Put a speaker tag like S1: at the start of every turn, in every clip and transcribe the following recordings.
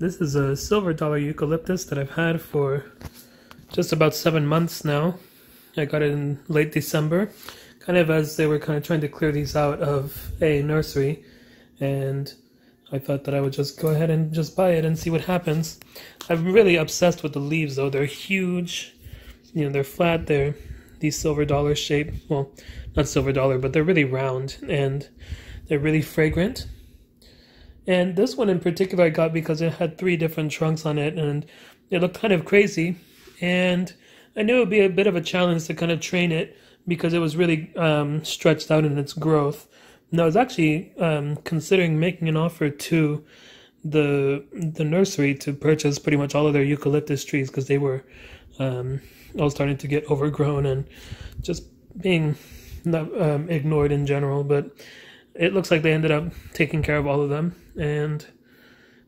S1: This is a silver dollar eucalyptus that I've had for just about 7 months now. I got it in late December, kind of as they were kind of trying to clear these out of a nursery, and I thought that I would just go ahead and just buy it and see what happens. I'm really obsessed with the leaves though. They're huge, you know, they're flat, they're these silver dollar shape, well, not silver dollar, but they're really round and they're really fragrant. And this one in particular I got because it had 3 different trunks on it and it looked kind of crazy. And I knew it would be a bit of a challenge to kind of train it because it was really stretched out in its growth. And I was actually considering making an offer to the nursery to purchase pretty much all of their eucalyptus trees because they were all starting to get overgrown and just being not, ignored in general. But it looks like they ended up taking care of all of them.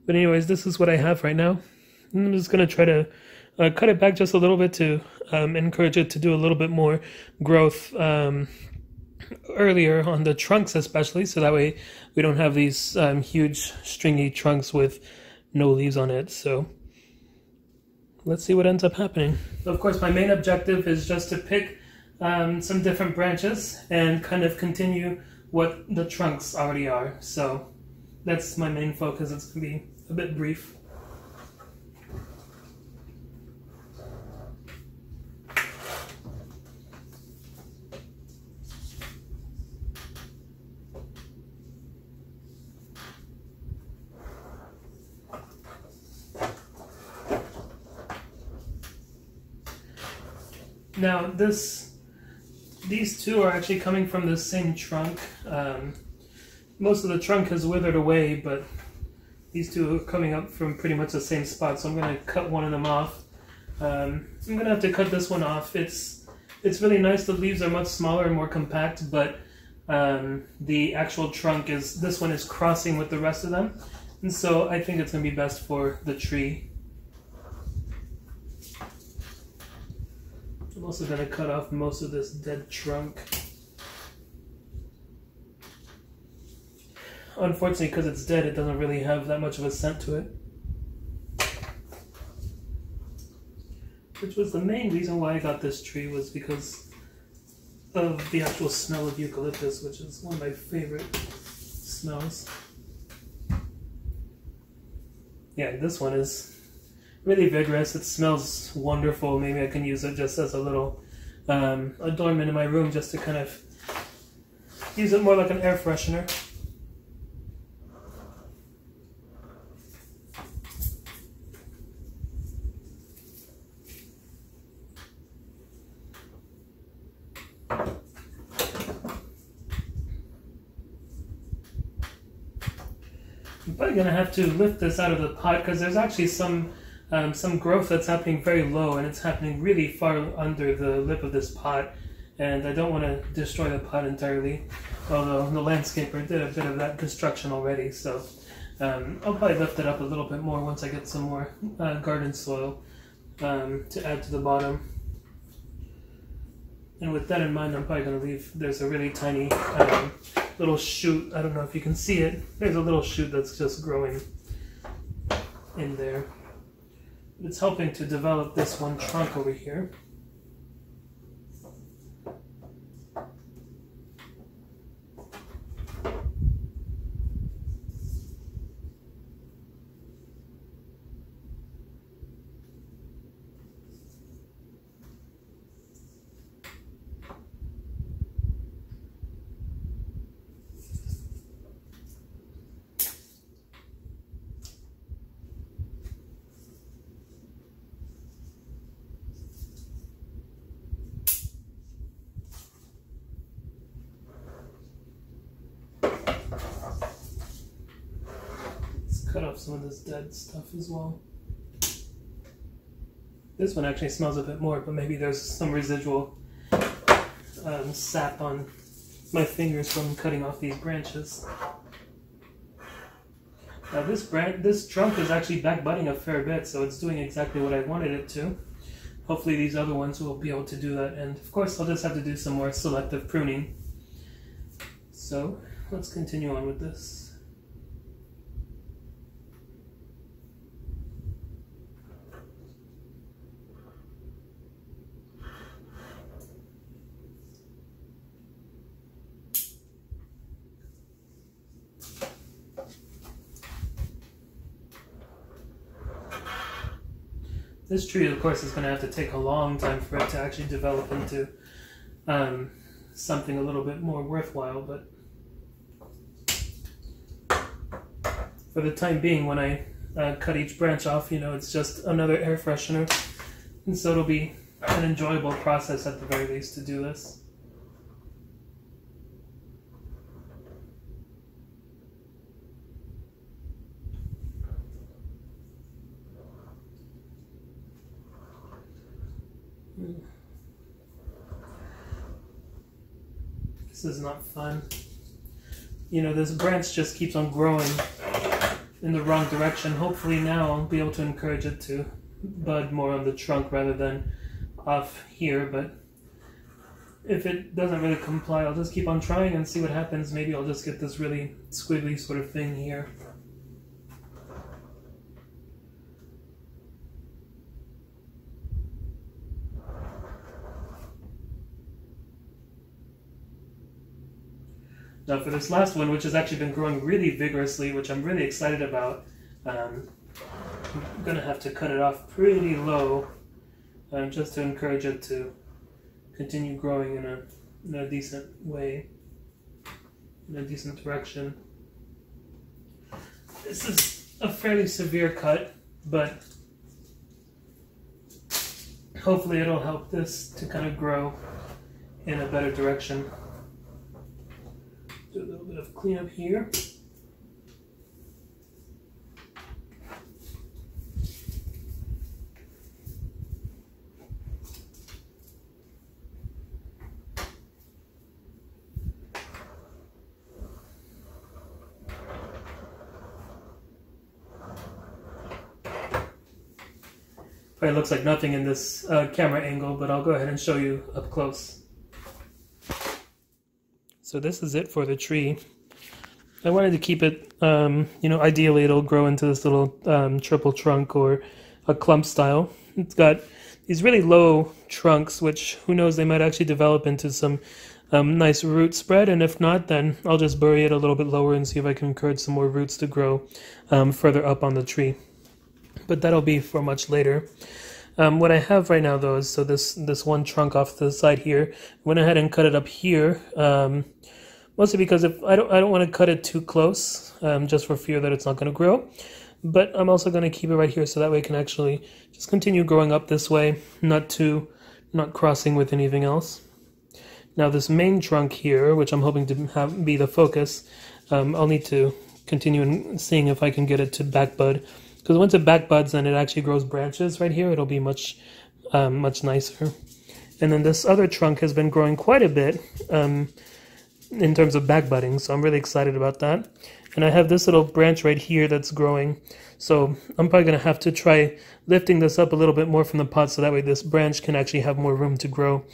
S1: But anyways, this is what I have right now. And I'm just going to try to cut it back just a little bit to encourage it to do a little bit more growth earlier on the trunks especially, so that way we don't have these huge stringy trunks with no leaves on it. So let's see what ends up happening. So of course my main objective is just to pick some different branches and kind of continue what the trunks already are. So that's my main focus. It's going to be a bit brief. Now these two are actually coming from the same trunk. Most of the trunk has withered away, but these two are coming up from pretty much the same spot, so I'm going to cut one of them off. I'm going to have to cut this one off. It's really nice. The leaves are much smaller and more compact, but the actual trunk this one is crossing with the rest of them, and so I think it's going to be best for the tree. I'm also going to cut off most of this dead trunk. Unfortunately, because it's dead, it doesn't really have that much of a scent to it. Which was the main reason why I got this tree, was because of the actual smell of eucalyptus, which is one of my favorite smells. Yeah, this one is really vigorous. It smells wonderful. Maybe I can use it just as a little adornment in my room, just to kind of use it more like an air freshener. I'm probably going to have to lift this out of the pot because there's actually some growth that's happening very low, and it's happening really far under the lip of this pot, and I don't want to destroy the pot entirely, although the landscaper did a bit of that construction already. So I'll probably lift it up a little bit more once I get some more garden soil to add to the bottom. And with that in mind, I'm probably going to leave, there's a really tiny little shoot, I don't know if you can see it, there's a little shoot that's just growing in there. It's helping to develop this one trunk over here. Cut off some of this dead stuff as well. This one actually smells a bit more, but maybe there's some residual sap on my fingers from cutting off these branches. Now this trunk is actually back budding a fair bit, so it's doing exactly what I wanted it to. Hopefully these other ones will be able to do that, and of course I'll just have to do some more selective pruning. So let's continue on with this. This tree, of course, is going to have to take a long time for it to actually develop into something a little bit more worthwhile, but for the time being, when I cut each branch off, you know, it's just another air freshener, and so it'll be an enjoyable process at the very least to do this. This is not fun. You know, this branch just keeps on growing in the wrong direction. Hopefully now I'll be able to encourage it to bud more on the trunk rather than off here, but if it doesn't really comply, I'll just keep on trying and see what happens. Maybe I'll just get this really squiggly sort of thing here. Now for this last one, which has actually been growing really vigorously, which I'm really excited about, I'm going to have to cut it off pretty low just to encourage it to continue growing in a decent way, in a decent direction. This is a fairly severe cut, but hopefully it'll help this to kind of grow in a better direction. Do a little bit of cleanup here. Probably looks like nothing in this camera angle, but I'll go ahead and show you up close. So this is it for the tree. I wanted to keep it, you know, ideally it'll grow into this little triple trunk or a clump style. It's got these really low trunks, which who knows, they might actually develop into some nice root spread, and if not, then I'll just bury it a little bit lower and see if I can encourage some more roots to grow further up on the tree. But that'll be for much later. What I have right now, though, is so this one trunk off the side here. Went ahead and cut it up here, mostly because if I don't want to cut it too close, just for fear that it's not going to grow. But I'm also going to keep it right here so that way it can actually just continue growing up this way, not crossing with anything else. Now this main trunk here, which I'm hoping to be the focus, I'll need to continue seeing if I can get it to back bud. Because once it back buds and it actually grows branches right here, it'll be much nicer. And then this other trunk has been growing quite a bit in terms of back budding, so I'm really excited about that. And I have this little branch right here that's growing, so I'm probably going to have to try lifting this up a little bit more from the pot so that way this branch can actually have more room to grow.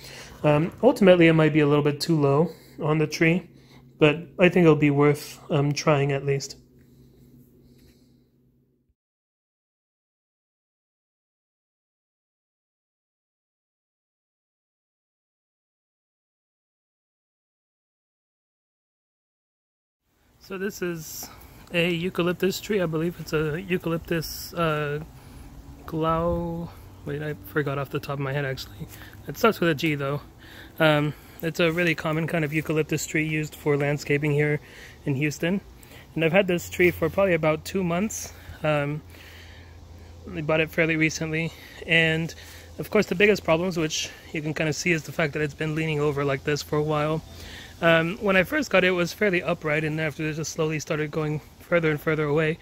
S1: Ultimately, it might be a little bit too low on the tree, but I think it'll be worth trying at least. So this is a eucalyptus tree. I believe it's a Eucalyptus wait, I forgot off the top of my head actually. It starts with a G though. It's a really common kind of eucalyptus tree used for landscaping here in Houston. And I've had this tree for probably about 2 months. I bought it fairly recently. And of course the biggest problems, which you can kind of see, is the fact that it's been leaning over like this for a while. When I first got it, it was fairly upright, and after it just slowly started going further and further away.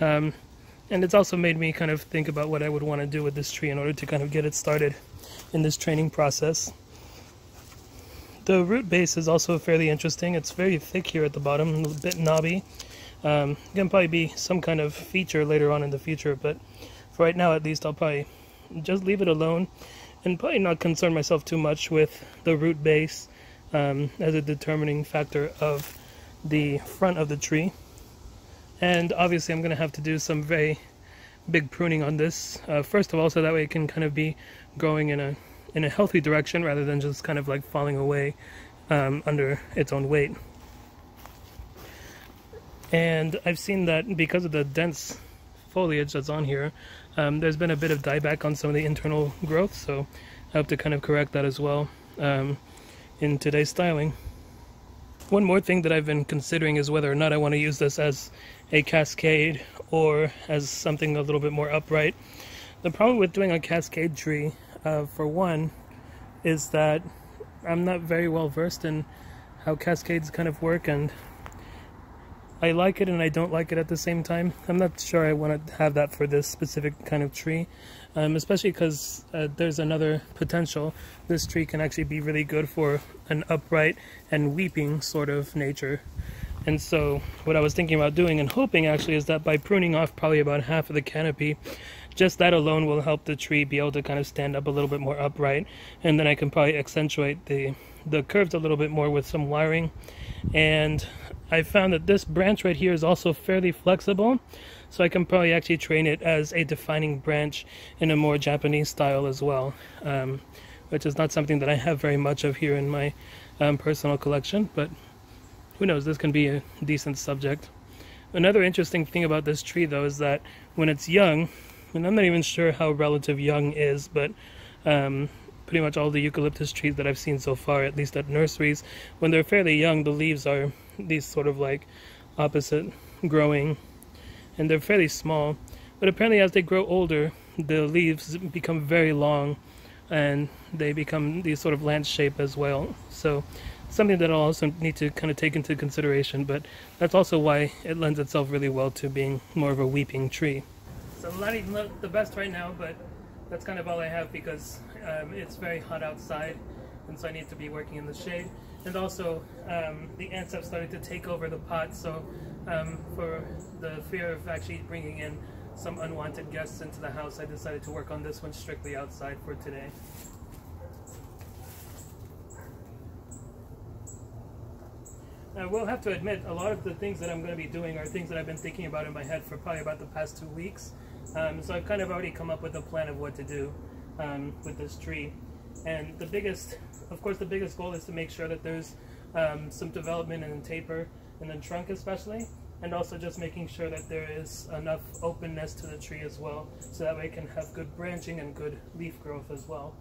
S1: And it's also made me kind of think about what I would want to do with this tree in order to kind of get it started in this training process. The root base is also fairly interesting. It's very thick here at the bottom, a bit knobby. It can probably be some kind of feature later on in the future, but for right now at least I'll probably just leave it alone and probably not concern myself too much with the root base as a determining factor of the front of the tree. And obviously I'm going to have to do some very big pruning on this, first of all, so that way it can kind of be growing in a healthy direction rather than just kind of like falling away under its own weight. And I've seen that because of the dense foliage that's on here, there's been a bit of dieback on some of the internal growth, so I hope to kind of correct that as well in today's styling. One more thing that I've been considering is whether or not I want to use this as a cascade or as something a little bit more upright. The problem with doing a cascade tree, for one, is that I'm not very well versed in how cascades kind of work, and I like it and I don't like it at the same time. I'm not sure I want to have that for this specific kind of tree, especially because there's another potential. This tree can actually be really good for an upright and weeping sort of nature. And so what I was thinking about doing and hoping actually is that by pruning off probably about half of the canopy, just that alone will help the tree be able to kind of stand up a little bit more upright, and then I can probably accentuate the curves a little bit more with some wiring. And I found that this branch right here is also fairly flexible, so I can probably actually train it as a defining branch in a more Japanese style as well, which is not something that I have very much of here in my personal collection, but who knows, this can be a decent subject. Another interesting thing about this tree though is that when it's young, and I'm not even sure how relative young is, but pretty much all the eucalyptus trees that I've seen so far, at least at nurseries, when they're fairly young, the leaves are these sort of like opposite growing, and they're fairly small. But apparently as they grow older, the leaves become very long, and they become these sort of lance shape as well. So something that I'll also need to kind of take into consideration, but that's also why it lends itself really well to being more of a weeping tree. So not even the best right now, but that's kind of all I have because it's very hot outside, and so I need to be working in the shade. And also the ants have started to take over the pot, so for the fear of actually bringing in some unwanted guests into the house, I decided to work on this one strictly outside for today. I will have to admit, a lot of the things that I'm going to be doing are things that I've been thinking about in my head for probably about the past 2 weeks. So I've kind of already come up with a plan of what to do with this tree. And the biggest goal is to make sure that there's some development and taper in the trunk especially, and also just making sure that there is enough openness to the tree as well, so that way it can have good branching and good leaf growth as well.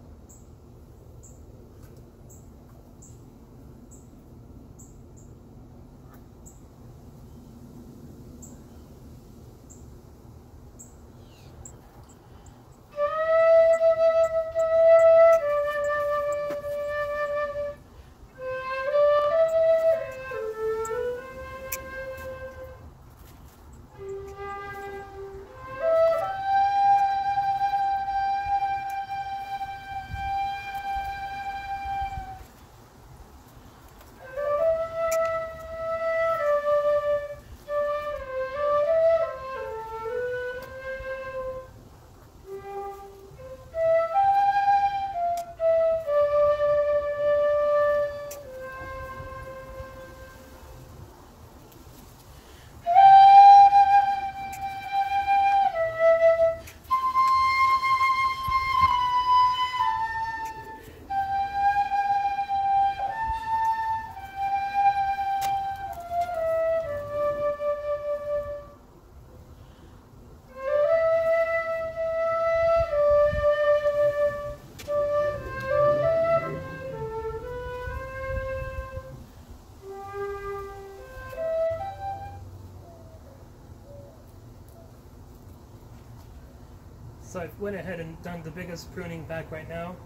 S1: So I went ahead and done the biggest pruning back right now.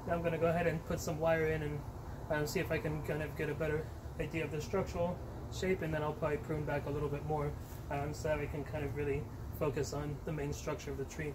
S1: Now I'm going to go ahead and put some wire in and see if I can kind of get a better idea of the structural shape, and then I'll probably prune back a little bit more so that we can kind of really focus on the main structure of the tree.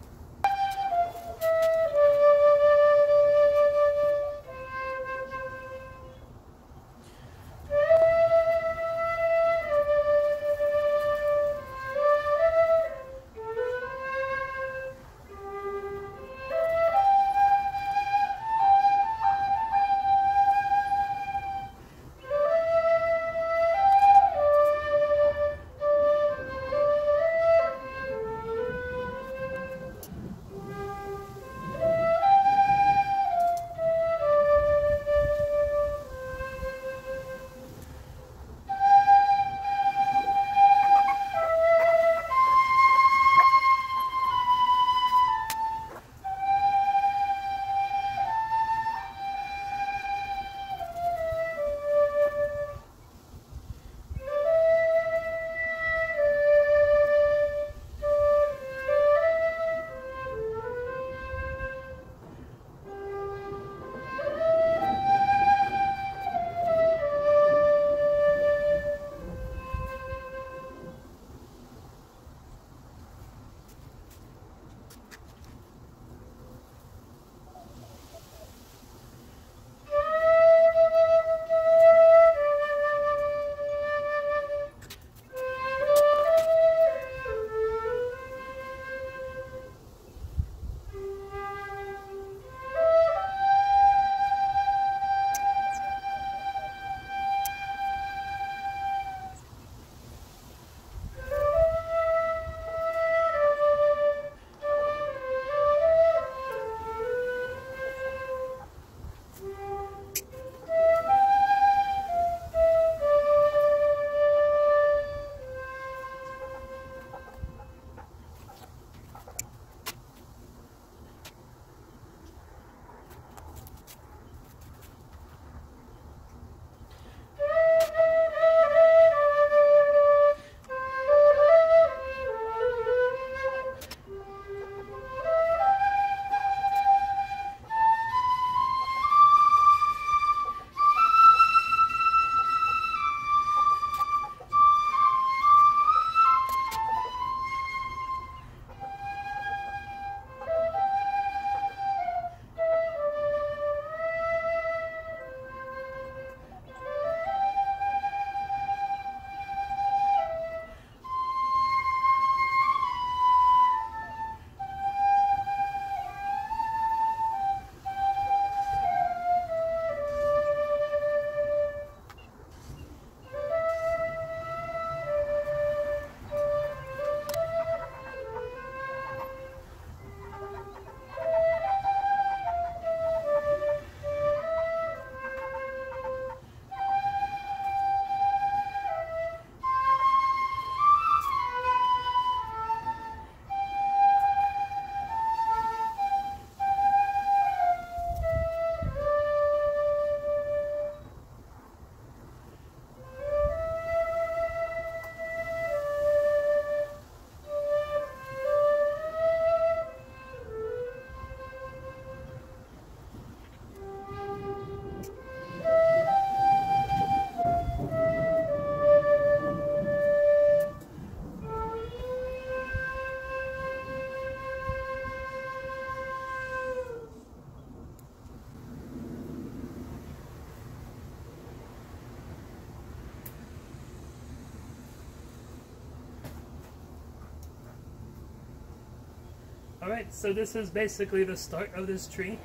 S1: Alright, so this is basically the start of this tree.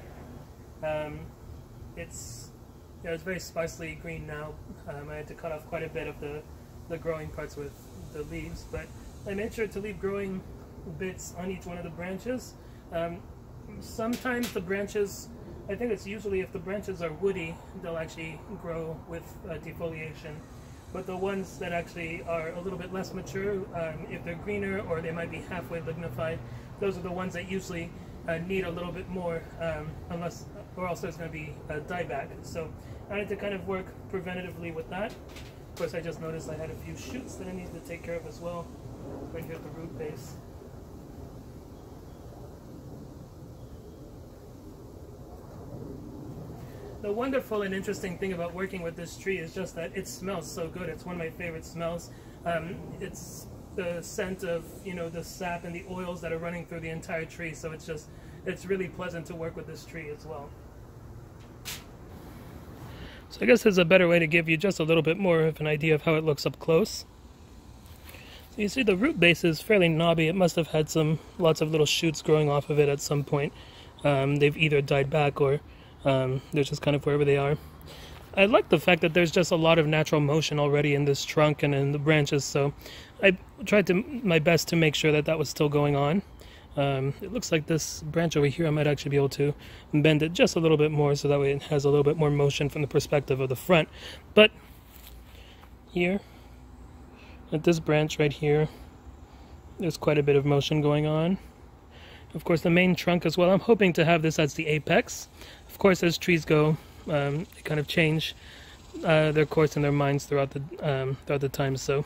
S1: It's very sparsely green now. I had to cut off quite a bit of the growing parts with the leaves, but I made sure to leave growing bits on each one of the branches. Sometimes the branches, I think it's usually if the branches are woody, they'll actually grow with defoliation. But the ones that actually are a little bit less mature, if they're greener or they might be halfway lignified, those are the ones that usually need a little bit more, or else there's going to be a dieback. So I had to kind of work preventatively with that. Of course, I just noticed I had a few shoots that I needed to take care of as well, right here at the root base. The wonderful and interesting thing about working with this tree is just that it smells so good. It's one of my favorite smells. It's the scent of, the sap and the oils that are running through the entire tree, so it's really pleasant to work with this tree as well. So I guess there's a better way to give you just a little bit more of an idea of how it looks up close. So you see the root base is fairly knobby. It must have had lots of little shoots growing off of it at some point. They've either died back or they're just kind of wherever they are. I like the fact that there's just a lot of natural motion already in this trunk and in the branches, so I tried my best to make sure that was still going on. It looks like this branch over here, I might actually be able to bend it just a little bit more so that way it has a little bit more motion from the perspective of the front. But here, at this branch right here, there's quite a bit of motion going on. Of course, the main trunk as well, I'm hoping to have this as the apex. Of course, as trees go, they kind of change their course and their minds throughout the time. So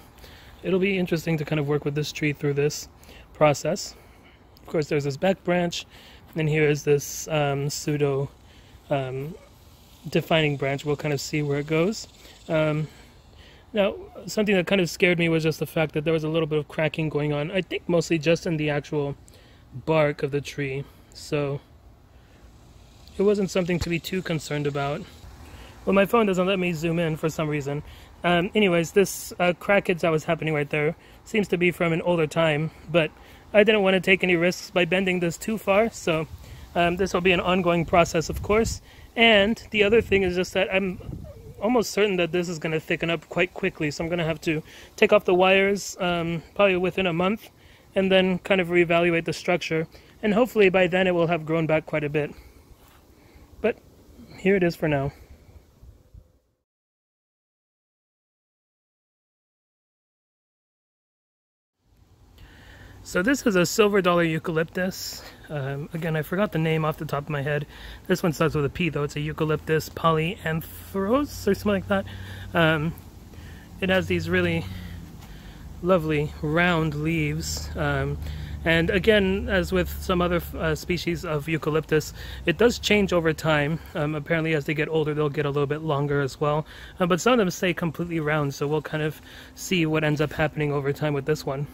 S1: it'll be interesting to kind of work with this tree through this process. Of course, there's this back branch, and here is this pseudo defining branch. We'll kind of see where it goes. Now, something that kind of scared me was just the fact that there was a little bit of cracking going on. I think mostly just in the actual bark of the tree, so it wasn't something to be too concerned about. Well, my phone doesn't let me zoom in for some reason. Anyways, this crackage that was happening right there seems to be from an older time, but I didn't want to take any risks by bending this too far, so this will be an ongoing process, of course. And the other thing is just that I'm almost certain that this is going to thicken up quite quickly, so I'm going to have to take off the wires probably within a month, and then kind of reevaluate the structure, and hopefully by then it will have grown back quite a bit. But here it is for now. So this is a silver dollar eucalyptus. Again, I forgot the name off the top of my head. This one starts with a P though. It's a Eucalyptus polyanthemos or something like that. It has these really lovely round leaves, and again, as with some other species of eucalyptus, it does change over time. Apparently as they get older they'll get a little bit longer as well, but some of them stay completely round, so we'll kind of see what ends up happening over time with this one.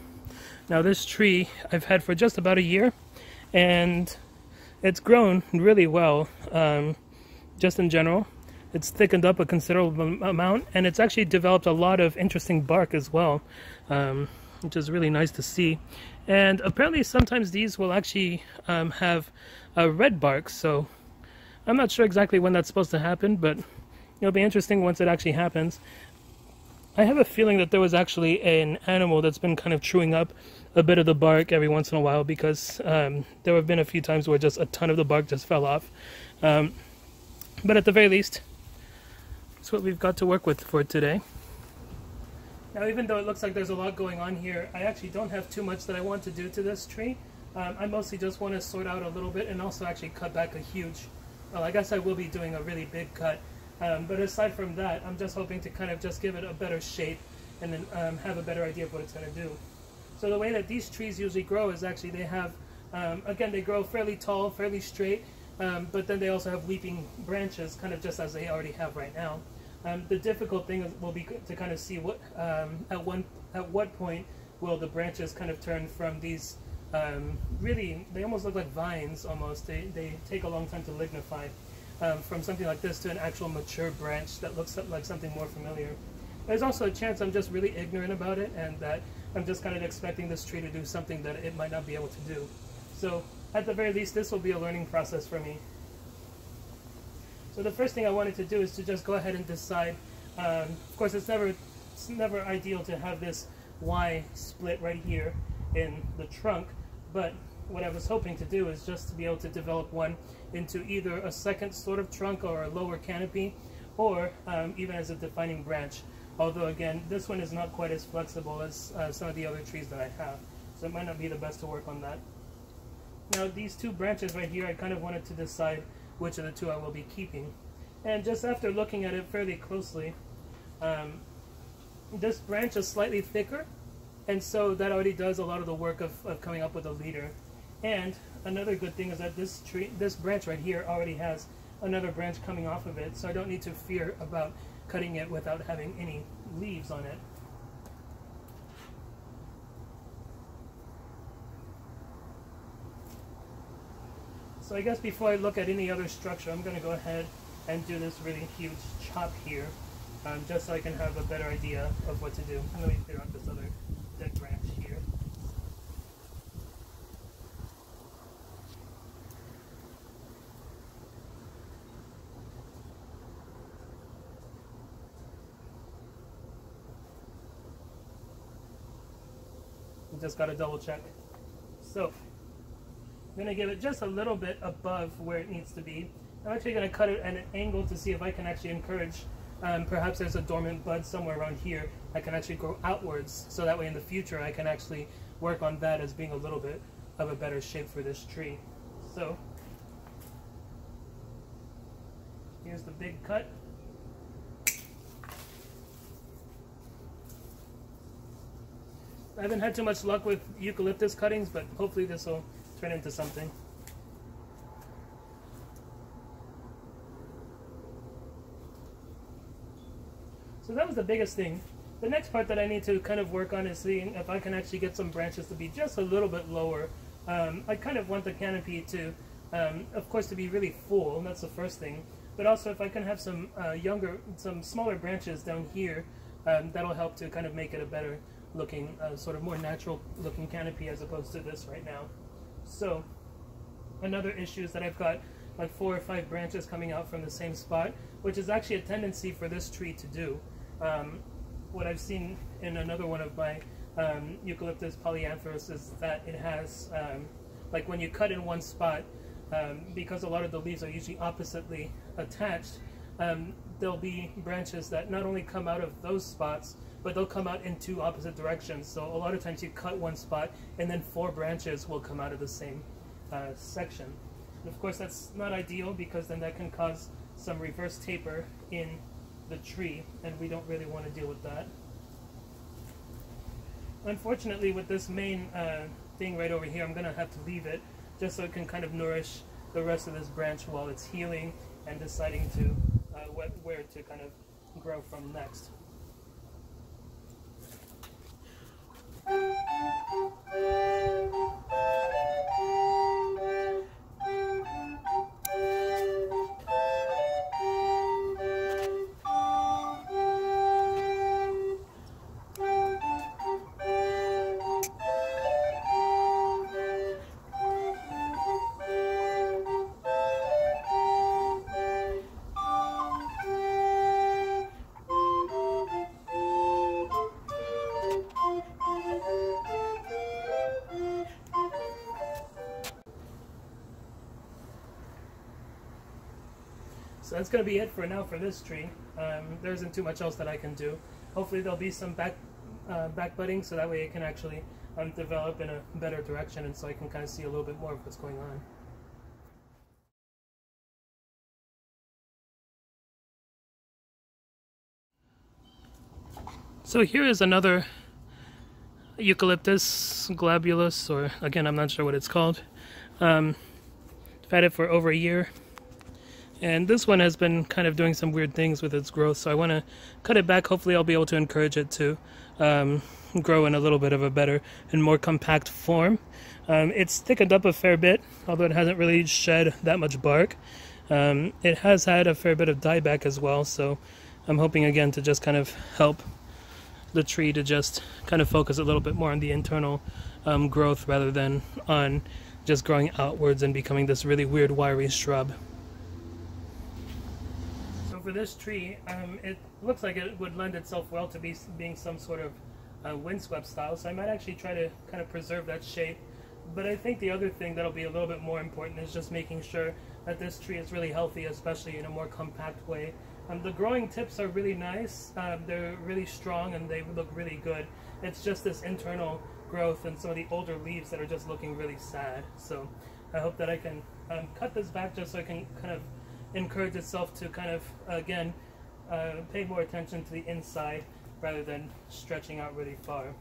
S1: Now this tree I've had for just about a year, and it's grown really well. Just in general, it's thickened up a considerable amount, and it's actually developed a lot of interesting bark as well, which is really nice to see. And apparently sometimes these will actually have a red bark, so I'm not sure exactly when that's supposed to happen, but it'll be interesting once it actually happens. I have a feeling that there was actually an animal that's been kind of chewing up a bit of the bark every once in a while, because there have been a few times where just a ton of the bark just fell off. But at the very least, that's what we've got to work with for today. Now, even though it looks like there's a lot going on here, I actually don't have too much that I want to do to this tree. I mostly just want to sort out a little bit and also actually cut back a huge, well, I guess I will be doing a really big cut. But aside from that, I'm just hoping to kind of just give it a better shape and then have a better idea of what it's going to do. So the way that these trees usually grow is actually they have, again, they grow fairly tall, fairly straight, but then they also have leaping branches, kind of just as they already have right now. The difficult thing will be to kind of see what at what point will the branches kind of turn from these really, they almost look like vines almost. They take a long time to lignify. From something like this to an actual mature branch that looks like something more familiar. There's also a chance I'm just really ignorant about it, and that I'm just kind of expecting this tree to do something that it might not be able to do. So at the very least, this will be a learning process for me. So the first thing I wanted to do is to just go ahead and decide. Of course, it's never ideal to have this Y split right here in the trunk, but what I was hoping to do is just to be able to develop one into either a second sort of trunk or a lower canopy, or even as a defining branch. Although again, this one is not quite as flexible as some of the other trees that I have, so it might not be the best to work on that. Now these two branches right here, I kind of wanted to decide which of the two I will be keeping. And just after looking at it fairly closely, this branch is slightly thicker, and so that already does a lot of the work of coming up with a leader. And another good thing is that this branch right here already has another branch coming off of it, so I don't need to fear about cutting it without having any leaves on it. So I guess before I look at any other structure, I'm going to go ahead and do this really huge chop here, just so I can have a better idea of what to do. And let me clear out this other dead branch here. Just got to double check. So I'm going to give it just a little bit above where it needs to be. I'm actually going to cut it at an angle to see if I can actually encourage, perhaps there's a dormant bud somewhere around here I can actually grow outwards, so that way in the future I can actually work on that as being a little bit of a better shape for this tree. So here's the big cut. I haven't had too much luck with eucalyptus cuttings, but hopefully this will turn into something. So that was the biggest thing. The next part that I need to kind of work on is seeing if I can actually get some branches to be just a little bit lower. I kind of want the canopy to, of course, to be really full, and that's the first thing. But also if I can have some some smaller branches down here, that'll help to kind of make it a better looking, sort of more natural looking canopy as opposed to this right now. So another issue is that I've got like 4 or 5 branches coming out from the same spot, which is actually a tendency for this tree to do. What I've seen in another one of my Eucalyptus polyanthemos is that it has, like when you cut in one spot, because a lot of the leaves are usually oppositely attached, there'll be branches that not only come out of those spots, but they'll come out in 2 opposite directions. So a lot of times you cut one spot and then 4 branches will come out of the same section. And of course that's not ideal, because then that can cause some reverse taper in the tree, and we don't really want to deal with that. Unfortunately, with this main thing right over here, I'm going to have to leave it just so it can kind of nourish the rest of this branch while it's healing and deciding to where to kind of grow from next. So that's going to be it for now for this tree. There isn't too much else that I can do. Hopefully there'll be some back budding, so that way it can actually develop in a better direction, and so I can kind of see a little bit more of what's going on. So here is another Eucalyptus globulus, or again I'm not sure what it's called. I've had it for over a year. And this one has been kind of doing some weird things with its growth, so I want to cut it back. Hopefully I'll be able to encourage it to grow in a little bit of a better and more compact form. It's thickened up a fair bit, although it hasn't really shed that much bark. It has had a fair bit of dieback as well, so I'm hoping again to just kind of help the tree to just kind of focus a little bit more on the internal growth rather than on just growing outwards and becoming this really weird wiry shrub. So for this tree, it looks like it would lend itself well to being some sort of windswept style, so I might actually try to kind of preserve that shape. But I think the other thing that'll be a little bit more important is just making sure that this tree is really healthy, especially in a more compact way. The growing tips are really nice, they're really strong and they look really good. It's just this internal growth and some of the older leaves that are just looking really sad. So I hope that I can cut this back just so I can kind of encourage itself to kind of, again, pay more attention to the inside rather than stretching out really far.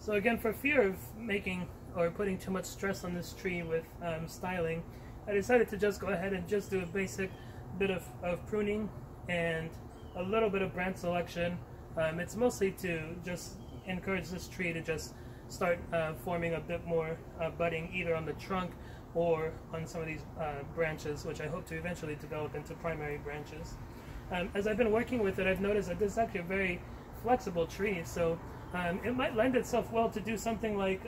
S1: So again, for fear of making or putting too much stress on this tree with styling, I decided to just go ahead and just do a basic bit of pruning and a little bit of branch selection. It's mostly to just encourage this tree to just start forming a bit more budding either on the trunk or on some of these branches, which I hope to eventually develop into primary branches. As I've been working with it, I've noticed that this is actually a very flexible tree, so it might lend itself well to do something like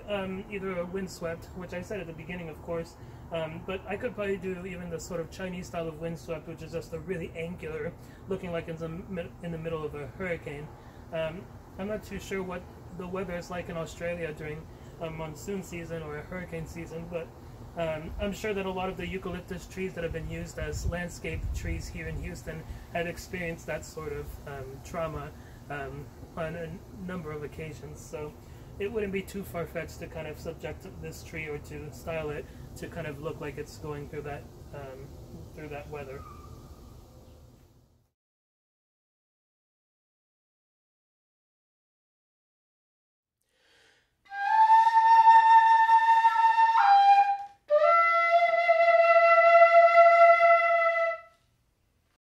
S1: either a windswept, which I said at the beginning, of course, but I could probably do even the sort of Chinese style of windswept, which is just a really angular, looking like it's in the middle of a hurricane. I'm not too sure what the weather is like in Australia during monsoon season or a hurricane season, but I'm sure that a lot of the eucalyptus trees that have been used as landscape trees here in Houston have experienced that sort of trauma on a number of occasions, so it wouldn't be too far-fetched to kind of subject this tree or to style it to kind of look like it's going through that weather.